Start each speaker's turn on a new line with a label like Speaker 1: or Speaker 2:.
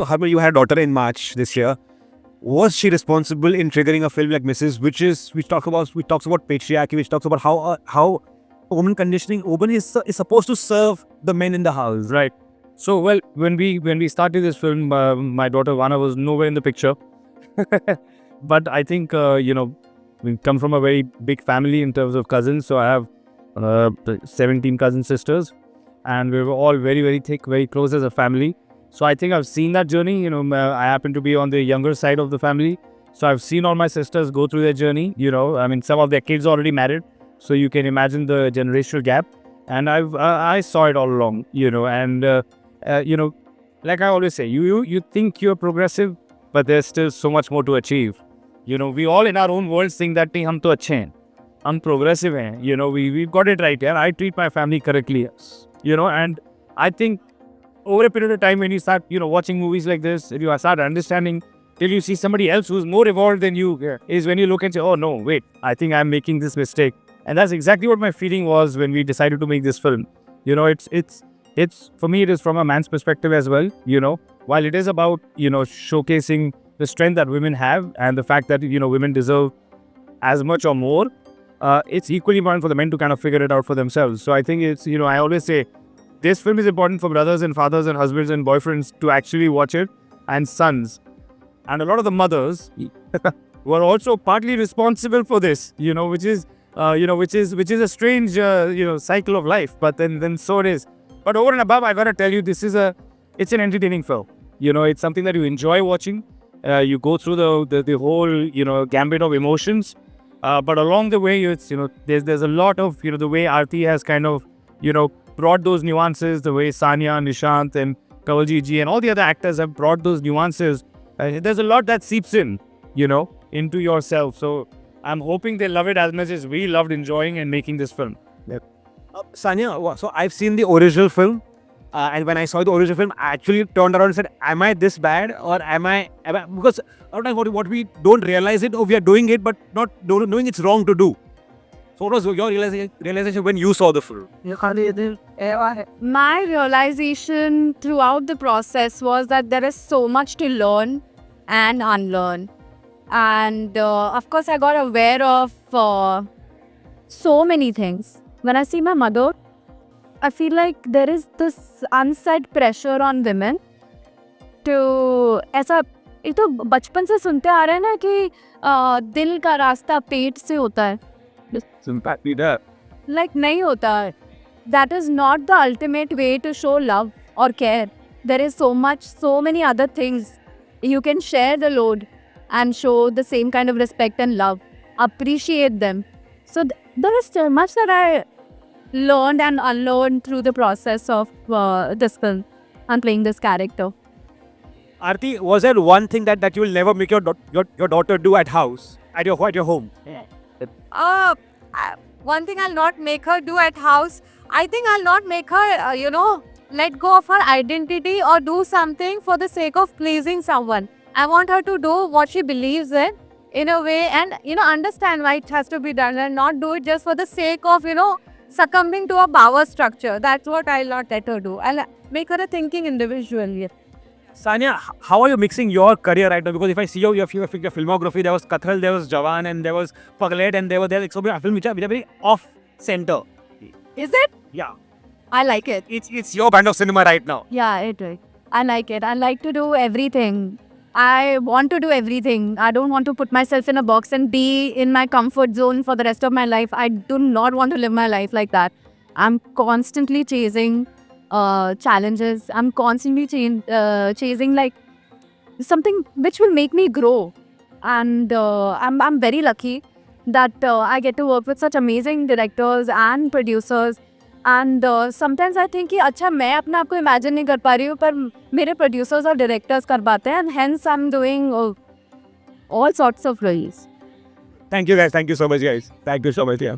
Speaker 1: Harman, you had a daughter in March this year. Was she responsible in triggering a film like Mrs., which talks about patriarchy, which talks about how woman conditioning woman is supposed to serve the men in the house?
Speaker 2: Right. So, well, when we started this film, my daughter Vana was nowhere in the picture. But I think, we come from a very big family in terms of cousins. So I have 17 cousin sisters, and we were all very, very thick, very close as a family. So I think I've seen that journey. I happen to be on the younger side of the family. So I've seen all my sisters go through their journey. Some of their kids already married. So you can imagine the generational gap. And I saw it all along, like I always say, you think you're progressive, but there's still so much more to achieve. We all in our own worlds think that hum to achhe hain, hum progressive hain. We've got it right. I treat my family correctly. And I think over a period of time, when you start, watching movies like this, you start understanding till you see somebody else who's more evolved than you, is when you look and say, oh no, wait, I think I'm making this mistake. And that's exactly what my feeling was when we decided to make this film. It's for me, it is from a man's perspective as well. While it is about, showcasing the strength that women have and the fact that, women deserve as much or more, it's equally important for the men to kind of figure it out for themselves. So I think it's, I always say, this film is important for brothers and fathers and husbands and boyfriends to actually watch it, and sons. And a lot of the mothers were also partly responsible for this, which is a strange, cycle of life. But then so it is. But over and above, I gotta tell you, it's an entertaining film. It's something that you enjoy watching. You go through the whole, gambit of emotions. But along the way, there's a lot of, the way Aarti has kind of, brought those nuances, the way Sanya, Nishant and Kawalji ji and all the other actors have brought those nuances. There's a lot that seeps in, into yourself. So I'm hoping they love it as much as we loved enjoying and making this film.
Speaker 1: Yep. Sanya, so I've seen the original film, and when I saw the original film, I actually turned around and said, am I this bad, or am I because a lot of times what we don't realize it, or we are doing it, but not knowing it's wrong to do. So what was your realization when you saw the film?
Speaker 3: My realization throughout the process was that there is so much to learn and unlearn. And of course, I got aware of so many things. When I see my mother, I feel like there is this unsaid pressure on women to ऐसा ये तो बचपन से सुनते आ रहे हैं ना कि दिल का रास्ता पेट से होता है. Like नहीं होता है. That is not the ultimate way to show love or care. There is so many other things. You can share the load and show the same kind of respect and love. Appreciate them. So there is so much that I learned and unlearned through the process of this film and playing this character.
Speaker 1: Aarti, was there one thing that you will never make your daughter do at your home?
Speaker 3: One thing I'll not make her do at house, I think I'll not make her, let go of her identity or do something for the sake of pleasing someone. I want her to do what she believes in a way, and, understand why it has to be done and not do it just for the sake of, succumbing to a power structure. That's what I'll not let her do. I'll make her a thinking individual.
Speaker 1: Sanya, how are you mixing your career right now? Because if I see your filmography, there was Kathal, there was Jawan, and there was Paglet, and there were like so many films which are very off-center.
Speaker 3: Is it?
Speaker 1: Yeah.
Speaker 3: I like it.
Speaker 1: It's your brand of cinema right now.
Speaker 3: Yeah, it is. I like it. I like to do everything. I want to do everything. I don't want to put myself in a box and be in my comfort zone for the rest of my life. I do not want to live my life like that. I'm constantly chasing challenges. I'm constantly chasing like something which will make me grow. And I'm very lucky that I get to work with such amazing directors and producers. And sometimes I think कि अच्छा मैं अपने आप को imagine नहीं कर पा रही हूँ, पर मेरे producers और directors कर पाते हैं, and hence I'm doing all sorts of roles.
Speaker 1: Thank you guys. Thank you so much guys. Thank you so much. Yeah.